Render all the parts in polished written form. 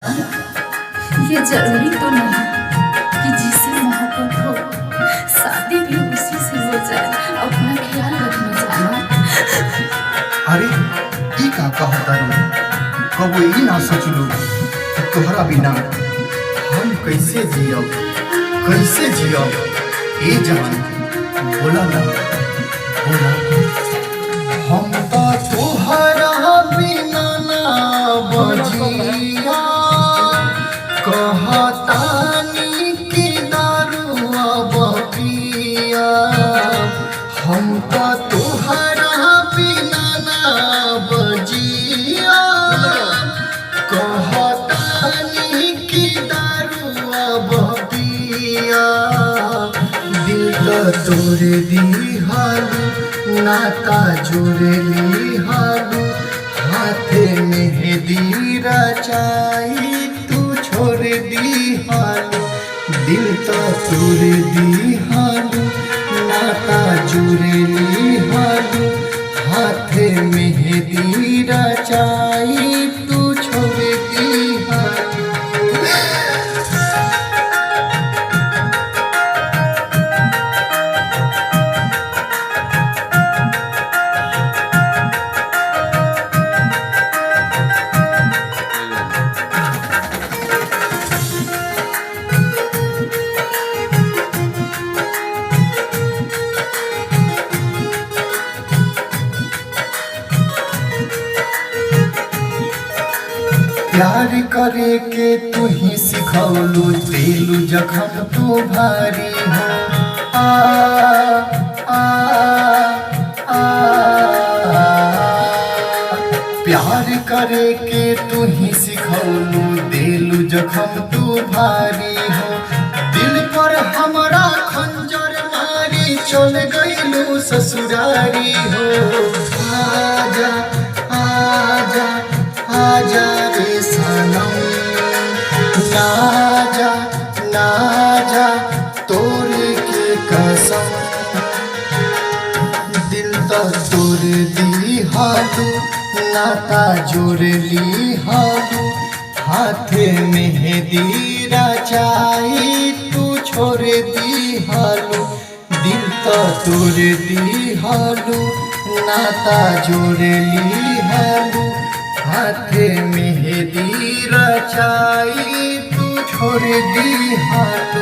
ये जरूरी तो नहीं कि जिससे मोहब्बत हो शादी भी उसी से हो जाए। अपना ख्याल रखना जाना। अरे ई का कहता रू कबो ई ना सोचलू कि तोहरा बिना हम कैसे जियब ए जान बोला ना बोला। हम तो तोहरा बिना ना बजिया कहतानी कि दारू अब पिया। हम तो तोहरा बिना ना बजिया कहतानी कि दारू अब पिया। दिल तो तोरे दिहालू नाता जोड़े लिहालू हाथे मेहंदी रचाई तू छोड़ दिहालू। दिल तो तोरे दिहालू नाता जोड़े लिहालू हाथे मेहंदी रचाई तू छोड़ दिहालू। प्यार करे के तू ही सिखौलू दिलू जखम तू भारी हो। आ आ आ प्यार करे के तू ही सिखौलू दिलू जखम तू भारी हो। दिल पर हमरा खंजर मारी चल गईलू ससुरारी हो। आजा आजा आजा रे सनम ना जा तोरे के कसम। दिल तो तोड़ दिहालू नाता जोड़ लिहालू हाथे मेहंदी रचाई तू छोड़ दिहालू। दिल तो तोड़ दिहालू नाता जोड़ लिहालू हाथे मेहंदी रचाई तू छोड़ दिहालू।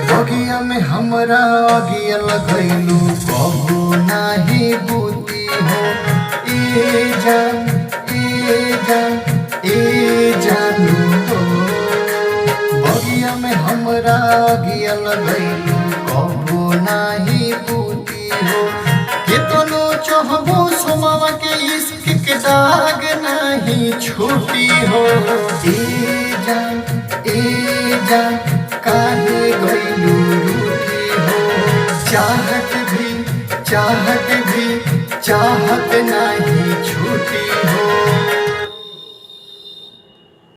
बगिया में हमरा अगिया लगैलू कबो नाही बूती हो। ए जानू हो बगिया में हमरा अगिया लगैलू कबो नाही बूती हो। केतनो चाहबो सोमावा के इश्क के दाग नहीं छूटी हो। ए